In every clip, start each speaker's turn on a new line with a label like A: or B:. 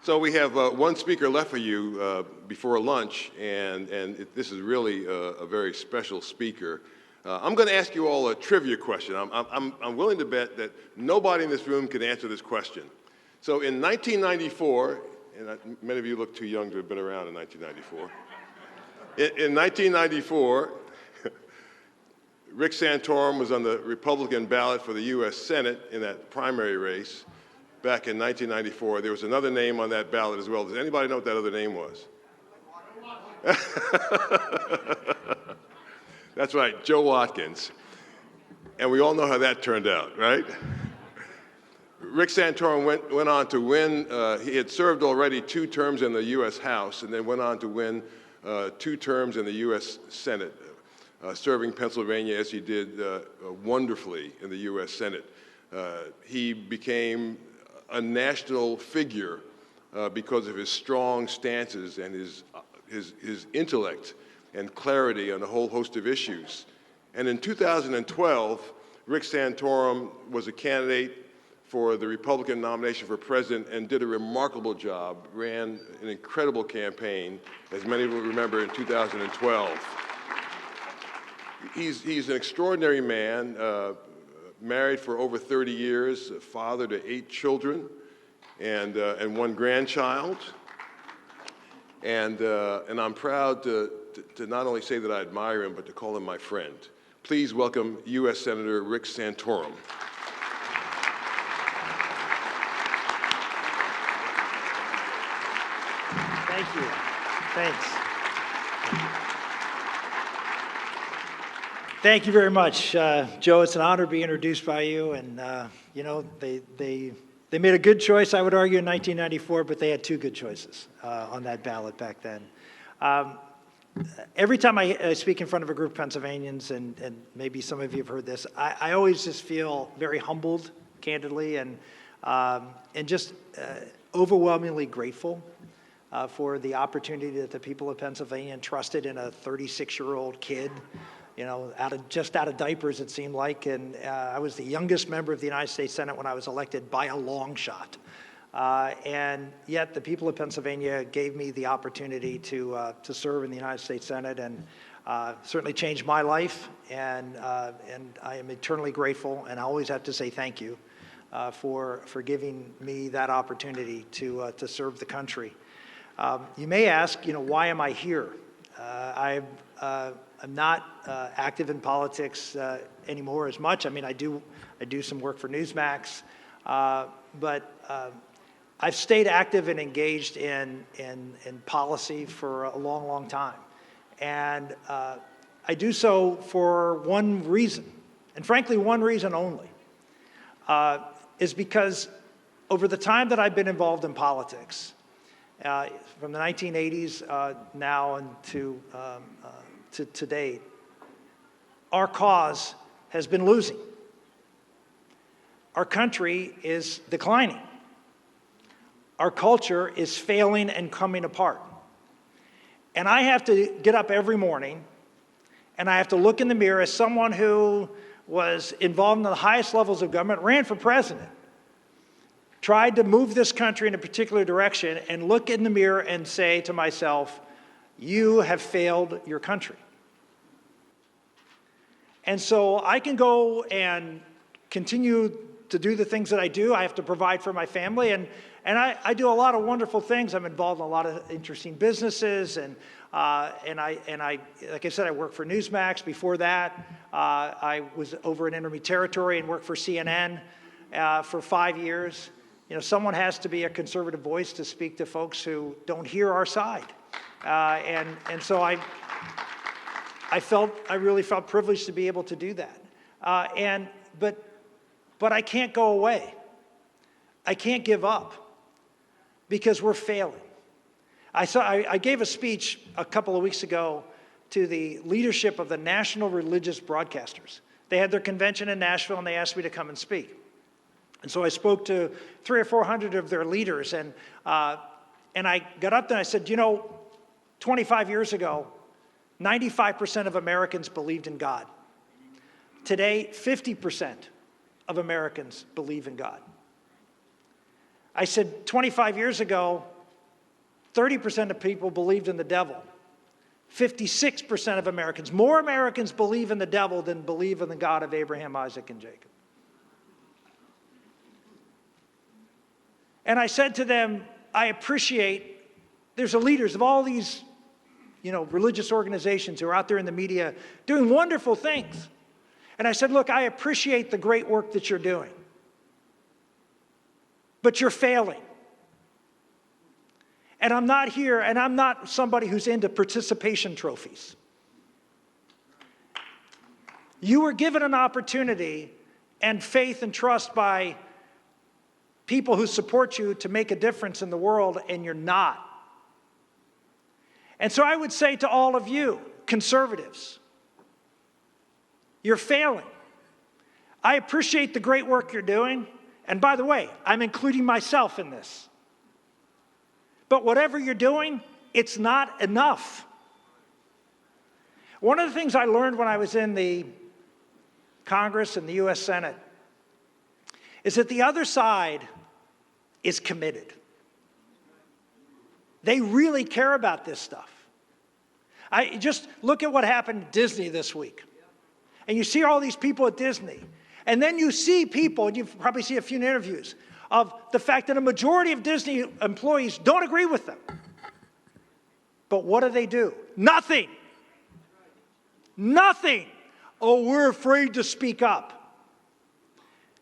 A: So we have one speaker left for you before lunch, and this is really a very special speaker. I'm going to ask you all a trivia question. I'm willing to bet that nobody in this room can answer this question. So in 1994, and many of you look too young to have been around in 1994. In 1994, Rick Santorum was on the Republican ballot for the U.S. Senate in that primary race. Back in 1994, there was another name on that ballot as well. Does anybody know what that other name was? That's right, Joe Watkins. And we all know how that turned out, right? Rick Santorum went on to win. He had served already 2 terms in the U.S. House and then went on to win 2 terms in the U.S. Senate, serving Pennsylvania as he did wonderfully in the U.S. Senate. He became a national figure because of his strong stances and his intellect and clarity on a whole host of issues. And in 2012, Rick Santorum was a candidate for the Republican nomination for president and did a remarkable job, ran an incredible campaign, as many will remember, in 2012. He's an extraordinary man, married for over 30 years, a father to 8 children, and 1 grandchild. And I'm proud to not only say that I admire him, but to call him my friend. Please welcome U.S. Senator Rick Santorum.
B: Thank you. Thanks. Thank you very much, Joe. It's an honor to be introduced by you. And you know, they made a good choice, I would argue, in 1994, but they had 2 good choices on that ballot back then. Every time I speak in front of a group of Pennsylvanians, and maybe some of you have heard this, I always just feel very humbled, candidly, and just overwhelmingly grateful for the opportunity that the people of Pennsylvania entrusted in a 36-year-old kid, you know, just out of diapers, it seemed like. And I was the youngest member of the United States Senate when I was elected by a long shot. And yet the people of Pennsylvania gave me the opportunity to serve in the United States Senate, and certainly changed my life. And I am eternally grateful, and I always have to say thank you for giving me that opportunity to serve the country. You may ask, you know, why am I here? I'm not active in politics anymore as much. I mean, I do some work for Newsmax, but I've stayed active and engaged in policy for a long, long time. And I do so for one reason, and frankly, one reason only, is because over the time that I've been involved in politics, from the 1980s now and to date, our cause has been losing. Our country is declining. Our culture is failing and coming apart. And I have to get up every morning and I have to look in the mirror as someone who was involved in the highest levels of government, ran for president, tried to move this country in a particular direction, and look in the mirror and say to myself, you have failed your country. And so I can go and continue to do the things that I do. I have to provide for my family, and I do a lot of wonderful things. I'm involved in a lot of interesting businesses, and I like I said, I work for Newsmax. Before that, I was over in enemy territory and worked for CNN for 5 years. You know, someone has to be a conservative voice to speak to folks who don't hear our side, and so I really felt privileged to be able to do that. But I can't go away. I can't give up because we're failing. I gave a speech a couple of weeks ago to the leadership of the National Religious Broadcasters. They had their convention in Nashville, and they asked me to come and speak. And so I spoke to 300 or 400 of their leaders, and I got up there and I said, you know, 25 years ago, 95% of Americans believed in God. Today, 50% of Americans believe in God. I said 25 years ago, 30% of people believed in the devil. 56% of Americans, more Americans believe in the devil than believe in the God of Abraham, Isaac, and Jacob. And I said to them, I appreciate, there's the leaders of all these, religious organizations who are out there in the media doing wonderful things. And I said, look, I appreciate the great work that you're doing, but you're failing. And I'm not here, and I'm not somebody who's into participation trophies. You were given an opportunity and faith and trust by people who support you to make a difference in the world, and you're not. And so I would say to all of you, conservatives, you're failing. I appreciate the great work you're doing. And by the way, I'm including myself in this. But whatever you're doing, it's not enough. One of the things I learned when I was in the Congress and the U.S. Senate is that the other side is committed. They really care about this stuff. I just look at what happened at Disney this week. And you see all these people at Disney. And then you see people, and you probably see a few interviews, of the fact that a majority of Disney employees don't agree with them. But what do? Nothing. Nothing. Oh, we're afraid to speak up.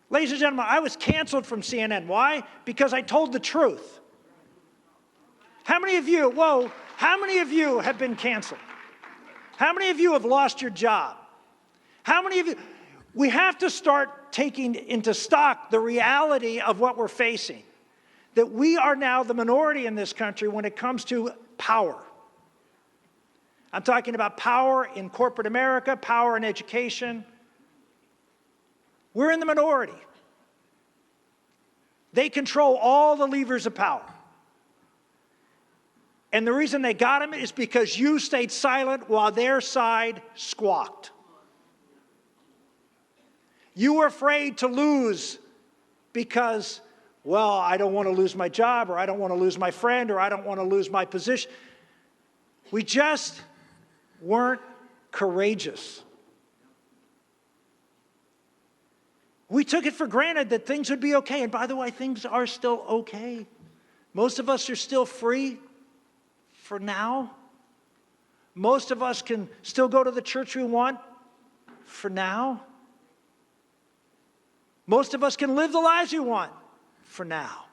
B: Ladies and gentlemen, I was canceled from CNN. Why? Because I told the truth. How many of you have been canceled? How many of you have lost your job? How many of you? We have to start taking into stock the reality of what we're facing. That we are now the minority in this country when it comes to power. I'm talking about power in corporate America, power in education. We're in the minority. They control all the levers of power. And the reason they got him is because you stayed silent while their side squawked. You were afraid to lose because, well, I don't want to lose my job, or I don't want to lose my friend, or I don't want to lose my position. We just weren't courageous. We took it for granted that things would be okay. And by the way, things are still okay. Most of us are still free for now. Most of us can still go to the church we want for now. Most of us can live the lives we want for now.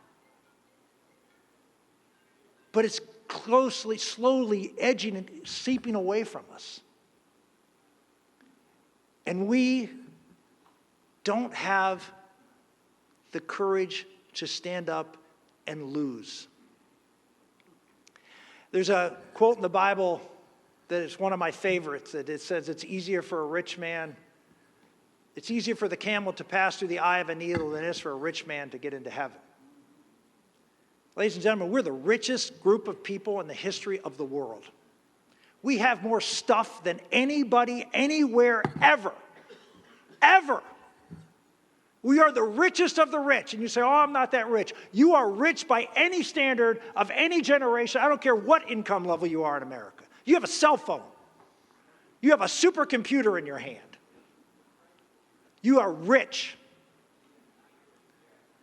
B: But it's slowly edging and seeping away from us. And we don't have the courage to stand up and lose. There's a quote in the Bible that is one of my favorites, that it says, it's easier for the camel to pass through the eye of a needle than it is for a rich man to get into heaven. Ladies and gentlemen, we're the richest group of people in the history of the world. We have more stuff than anybody, anywhere, ever. Ever. We are the richest of the rich. And you say, oh, I'm not that rich. You are rich by any standard of any generation. I don't care what income level you are in America. You have a cell phone. You have a supercomputer in your hand. You are rich.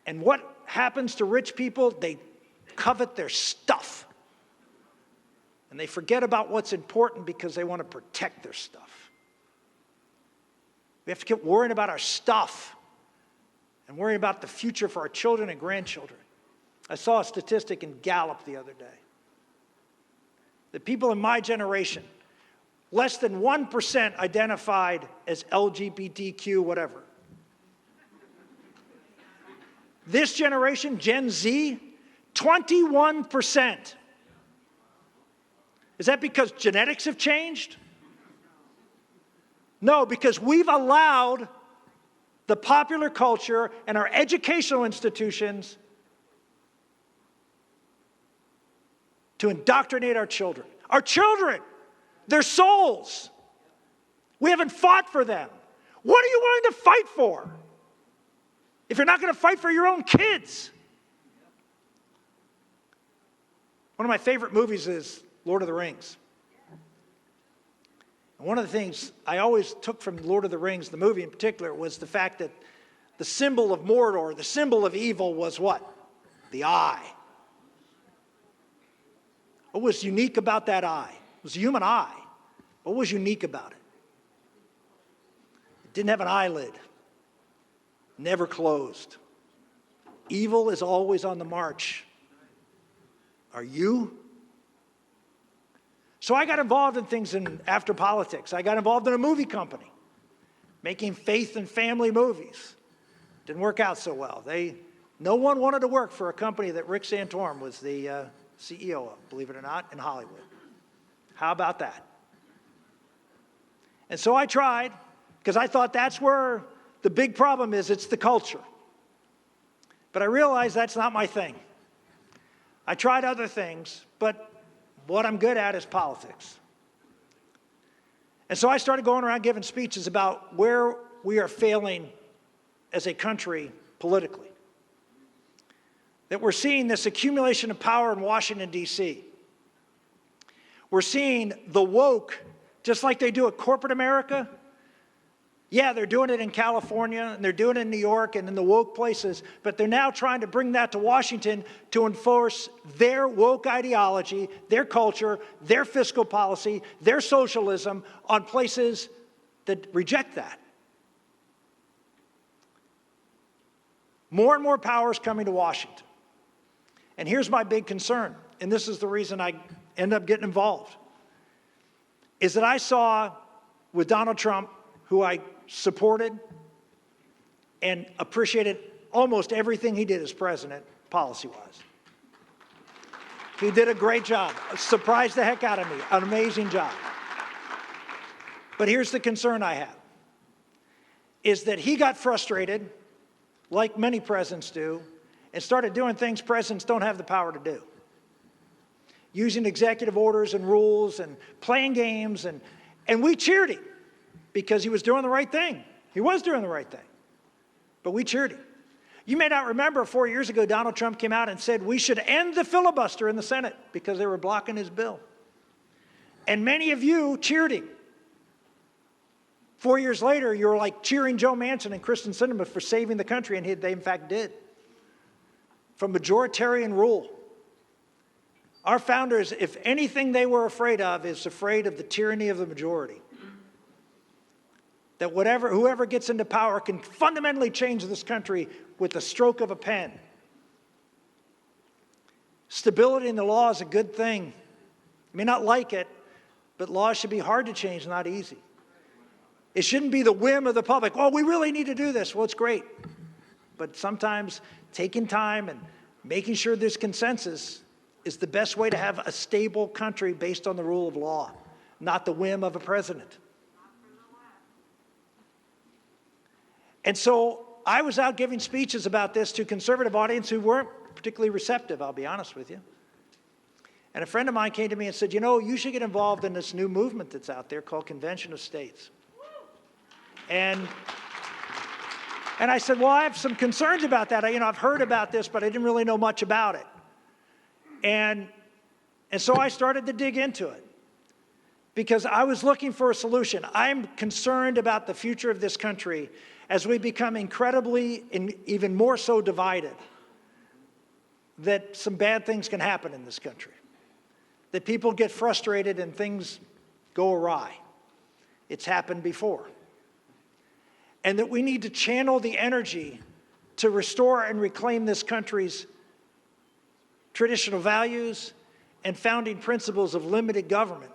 B: And what happens to rich people? They covet their stuff. And they forget about what's important because they want to protect their stuff. We have to keep worrying about our stuff and worrying about the future for our children and grandchildren. I saw a statistic in Gallup the other day. The people in my generation, less than 1% identified as LGBTQ whatever. This generation, Gen Z, 21%. Is that because genetics have changed? No, because we've allowed the popular culture and our educational institutions to indoctrinate our children. Our children, their souls. We haven't fought for them. What are you willing to fight for if you're not going to fight for your own kids? One of my favorite movies is Lord of the Rings. And one of the things I always took from Lord of the Rings, the movie in particular, was the fact that the symbol of Mordor, the symbol of evil, was what? The eye. What was unique about that eye? It was a human eye. What was unique about it? It didn't have an eyelid. Never closed. Evil is always on the march. Are you? So I got involved in things after politics. I got involved in a movie company, making faith and family movies. Didn't work out so well. No one wanted to work for a company that Rick Santorum was the CEO of, believe it or not, in Hollywood. How about that? And so I tried, because I thought that's where the big problem is. It's the culture. But I realized that's not my thing. I tried other things, but what I'm good at is politics. And so I started going around giving speeches about where we are failing as a country politically. That we're seeing this accumulation of power in Washington, D.C. We're seeing the woke, just like they do at corporate America. Yeah, they're doing it in California, and they're doing it in New York and in the woke places, but they're now trying to bring that to Washington to enforce their woke ideology, their culture, their fiscal policy, their socialism on places that reject that. More and more power is coming to Washington. And here's my big concern, and this is the reason I end up getting involved, is that I saw with Donald Trump, who I supported and appreciated almost everything he did as president, policy-wise. He did a great job, surprised the heck out of me, an amazing job. But here's the concern I have, is that he got frustrated, like many presidents do, and started doing things presidents don't have the power to do. Using executive orders and rules and playing games, and we cheered him because he was doing the right thing. He was doing the right thing, but we cheered him. You may not remember 4 years ago, Donald Trump came out and said we should end the filibuster in the Senate because they were blocking his bill. And many of you cheered him. 4 years later, you were like cheering Joe Manchin and Kristen Sinema for saving the country, and they in fact did. From majoritarian rule. Our founders, if anything they were afraid of, is afraid of the tyranny of the majority. That whoever gets into power can fundamentally change this country with the stroke of a pen. Stability in the law is a good thing. You may not like it, but laws should be hard to change, not easy. It shouldn't be the whim of the public. Oh, we really need to do this. Well, it's great. But sometimes taking time and making sure there's consensus is the best way to have a stable country based on the rule of law, not the whim of a president. And so I was out giving speeches about this to conservative audience who weren't particularly receptive, I'll be honest with you. And a friend of mine came to me and said, you know, you should get involved in this new movement that's out there called Convention of States. And I said, well, I have some concerns about that. I've heard about this, but I didn't really know much about it. And so I started to dig into it because I was looking for a solution. I'm concerned about the future of this country as we become incredibly and even more so divided, that some bad things can happen in this country, that people get frustrated and things go awry. It's happened before. And that we need to channel the energy to restore and reclaim this country's traditional values and founding principles of limited government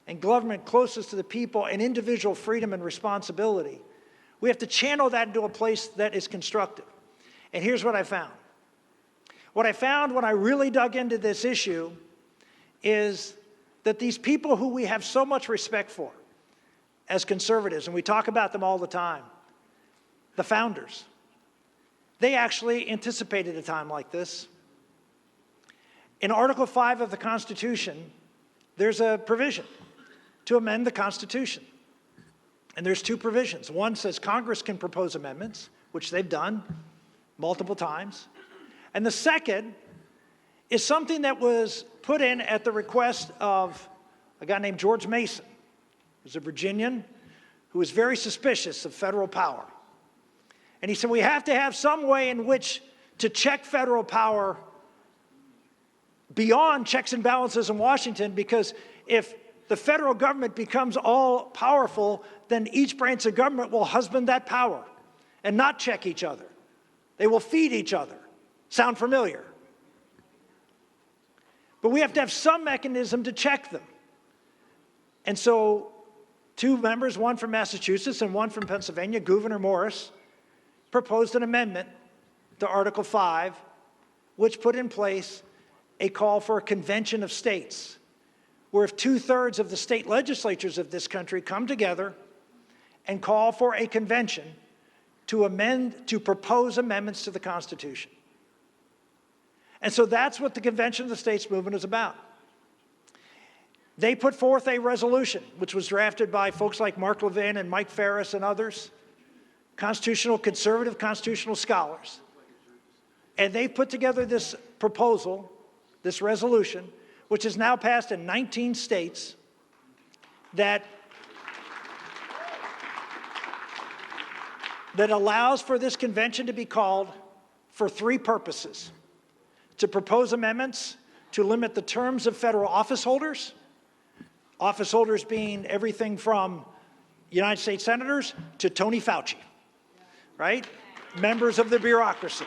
B: and government closest to the people and individual freedom and responsibility. We have to channel that into a place that is constructive. And here's what I found. What I found when I really dug into this issue is that these people who we have so much respect for as conservatives, and we talk about them all the time, the founders, they actually anticipated a time like this. In Article 5 of the Constitution, there's a provision to amend the Constitution. And there's two provisions. One says Congress can propose amendments, which they've done multiple times. And the second is something that was put in at the request of a guy named George Mason, who's a Virginian who was very suspicious of federal power. And he said, we have to have some way in which to check federal power beyond checks and balances in Washington, because if the federal government becomes all powerful, then each branch of government will husband that power and not check each other. They will feed each other. Sound familiar? But we have to have some mechanism to check them. And so 2 members, one from Massachusetts and one from Pennsylvania, Gouverneur Morris, proposed an amendment to Article 5, which put in place a call for a convention of states, where if 2/3 of the state legislatures of this country come together and call for a convention to propose amendments to the Constitution. And so that's what the Convention of the States movement is about. They put forth a resolution, which was drafted by folks like Mark Levin and Mike Farris and others, conservative constitutional scholars. And they put together this proposal, this resolution, which is now passed in 19 states, that allows for this convention to be called for 3 purposes: to propose amendments to limit the terms of federal office holders being everything from United States senators to Tony Fauci, right? Members of the bureaucracy.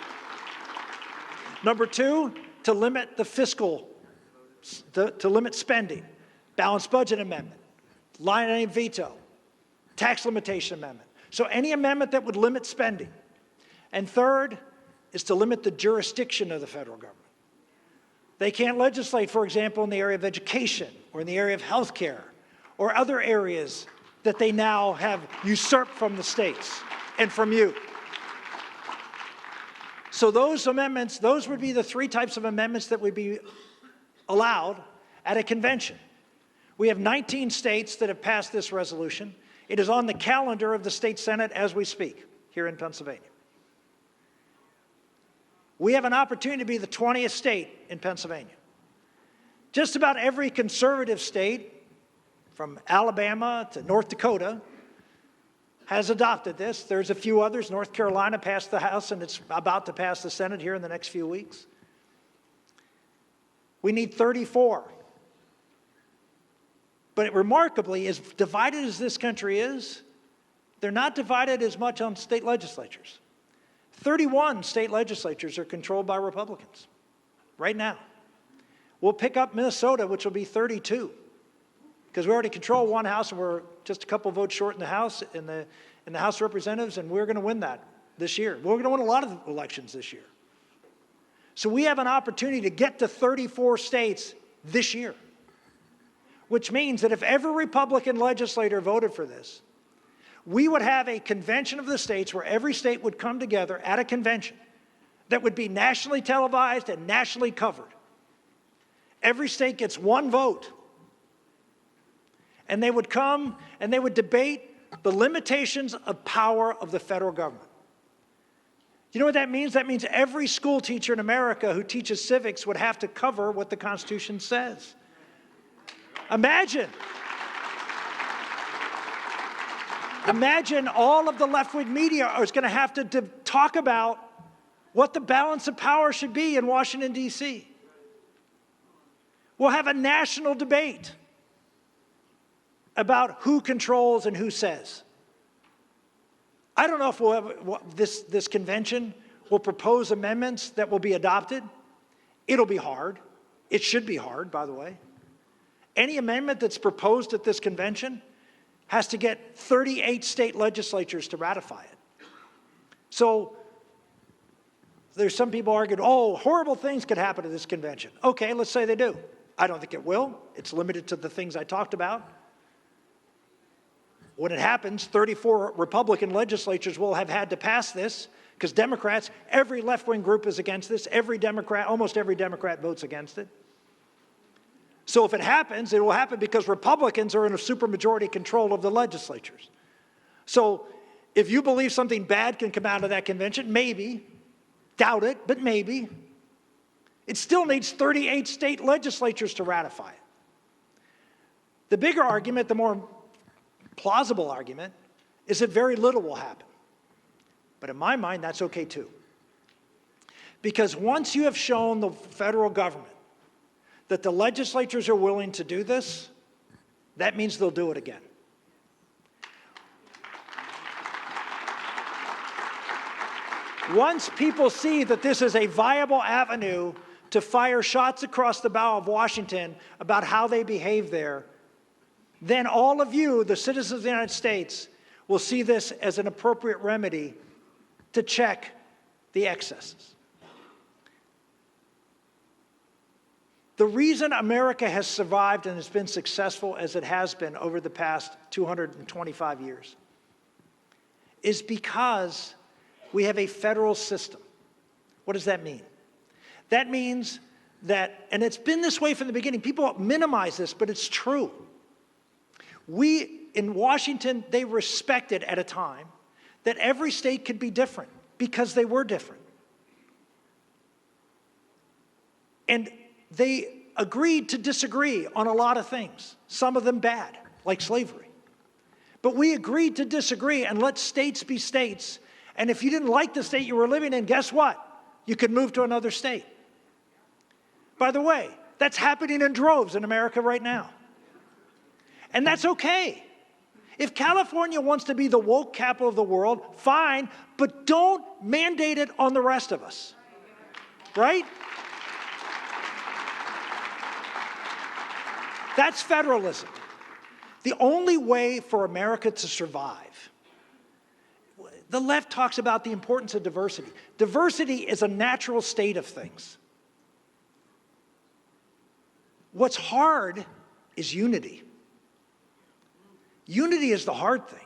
B: Number 2, to limit the fiscal, to limit spending, balanced budget amendment, line item veto, tax limitation amendment. So any amendment that would limit spending. And third is to limit the jurisdiction of the federal government. They can't legislate, for example, in the area of education or in the area of health care or other areas that they now have usurped from the states and from you. So those amendments, those would be the 3 types of amendments that would be allowed at a convention. We have 19 states that have passed this resolution. It is on the calendar of the state Senate as we speak here in Pennsylvania. We have an opportunity to be the 20th state in Pennsylvania. Just about every conservative state, from Alabama to North Dakota, has adopted this. There's a few others. North Carolina passed the House, and it's about to pass the Senate here in the next few weeks. We need 34. But remarkably, as divided as this country is, they're not divided as much on state legislatures. 31 state legislatures are controlled by Republicans right now. We'll pick up Minnesota, which will be 32, because we already control one House, and we're just a couple votes short in the House, in the House of Representatives, and we're going to win that this year. We're going to win a lot of elections this year. So we have an opportunity to get to 34 states this year, which means that if every Republican legislator voted for this, we would have a convention of the states where every state would come together at a convention that would be nationally televised and nationally covered. Every state gets 1 vote. And they would come and they would debate the limitations of power of the federal government. You know what that means? That means every school teacher in America who teaches civics would have to cover what the Constitution says. Imagine all of the left-wing media is going to have to talk about what the balance of power should be in Washington, D.C. We'll have a national debate about who controls and who says. I don't know if we'll have, this convention will propose amendments that will be adopted. It'll be hard. It should be hard, by the way. Any amendment that's proposed at this convention has to get 38 state legislatures to ratify it. So there's some people arguing, oh, horrible things could happen at this convention. Okay, let's say they do. I don't think it will. It's limited to the things I talked about. When it happens, 34 Republican legislatures will have had to pass this, because Democrats, every left-wing group is against this. Almost every Democrat votes against it. So if it happens, it will happen because Republicans are in a supermajority control of the legislatures. So if you believe something bad can come out of that convention, maybe, doubt it, but maybe, It still needs 38 state legislatures to ratify it. The bigger argument, the more plausible argument, is that very little will happen. But in my mind, that's okay too. Because once you have shown the federal government that the legislatures are willing to do this, that means they'll do it again. Once people see that this is a viable avenue to fire shots across the bow of Washington about how they behave there, then all of you, the citizens of the United States, will see this as an appropriate remedy to check the excesses. The reason America has survived and has been successful as it has been over the past 225 years is because we have a federal system. What does that mean? That means that, and it's been this way from the beginning, people minimize this, but it's true. In Washington, they respected at a time that every state could be different because they were different. And they agreed to disagree on a lot of things, some of them bad, like slavery. But we agreed to disagree and let states be states. And if you didn't like the state you were living in, guess what? You could move to another state. By the way, that's happening in droves in America right now. And that's okay. If California wants to be the woke capital of the world, fine, but don't mandate it on the rest of us. Right? That's federalism. The only way for America to survive. The left talks about the importance of diversity. Diversity is a natural state of things. What's hard is unity. Unity is the hard thing.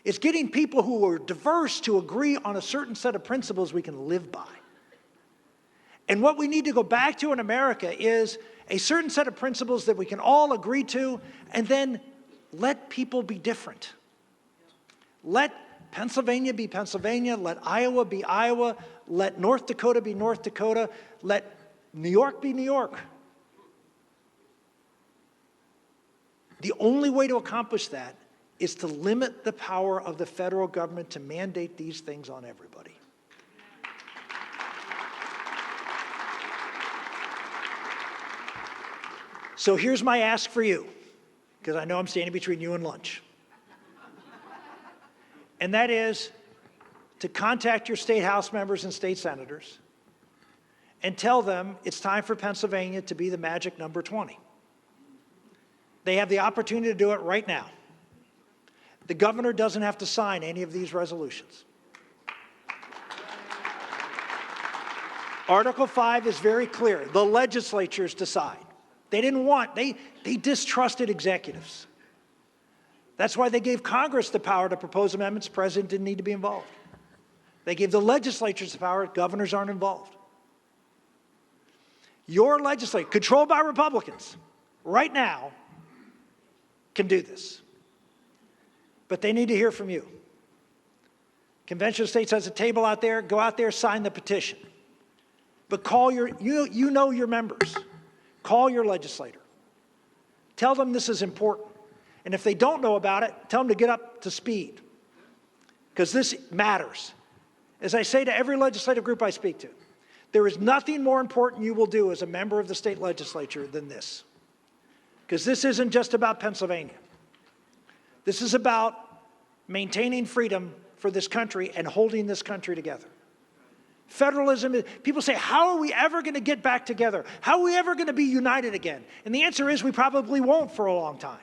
B: It's getting people who are diverse to agree on a certain set of principles we can live by. And what we need to go back to in America is a certain set of principles that we can all agree to, and then let people be different. Let Pennsylvania be Pennsylvania, let Iowa be Iowa, let North Dakota be North Dakota, let New York be New York. The only way to accomplish that is to limit the power of the federal government to mandate these things on everybody. So here's my ask for you, because I know I'm standing between you and lunch. And that is to contact your state House members and state senators and tell them it's time for Pennsylvania to be the magic number 20. They have the opportunity to do it right now. The governor doesn't have to sign any of these resolutions. Article 5 is very clear. The legislatures decide. They didn't want, they distrusted executives. That's why they gave Congress the power to propose amendments. The president didn't need to be involved. They gave the legislatures the power. Governors aren't involved. Your legislature, controlled by Republicans, right now, can do this. But they need to hear from you. Convention of States has a table out there. Go out there, sign the petition. But call you know your members. Call your legislator. Tell them this is important. And if they don't know about it, tell them to get up to speed. Because this matters. As I say to every legislative group I speak to, there is nothing more important you will do as a member of the state legislature than this. Because this isn't just about Pennsylvania. This is about maintaining freedom for this country and holding this country together. Federalism, people say, how are we ever going to get back together? How are we ever going to be united again? And the answer is we probably won't for a long time.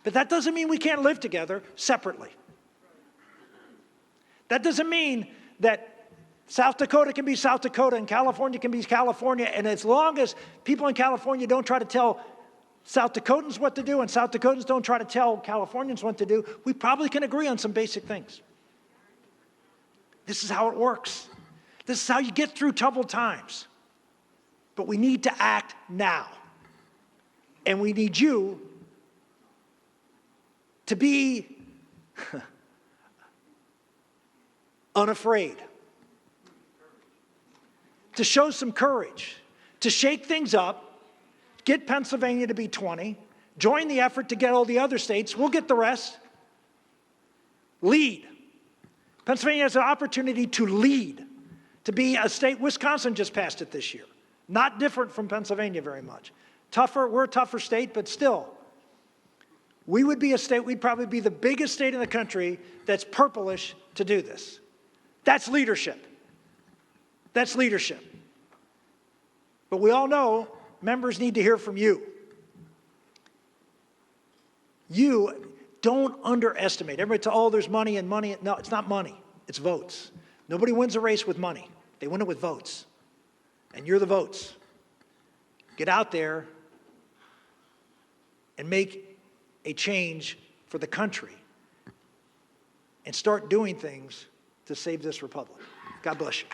B: But that doesn't mean we can't live together separately. That doesn't mean that South Dakota can be South Dakota and California can be California. And as long as people in California don't try to tell South Dakotans what to do and South Dakotans don't try to tell Californians what to do, we probably can agree on some basic things. This is how it works. This is how you get through troubled times. But we need to act now. And we need you to be unafraid, to show some courage, to shake things up, get Pennsylvania to be 20, join the effort to get all the other states, we'll get the rest. Lead. Pennsylvania has an opportunity to lead, to be a state. Wisconsin just passed it this year. Not different from Pennsylvania very much. Tougher, we're a tougher state, but still. We would be a state, we'd probably be the biggest state in the country that's purplish to do this. That's leadership. That's leadership. But we all know members need to hear from you. You don't underestimate. Everybody says, oh, there's money and money. No, it's not money. It's votes. Nobody wins a race with money. They win it with votes. And you're the votes. Get out there and make a change for the country and start doing things to save this republic. God bless you.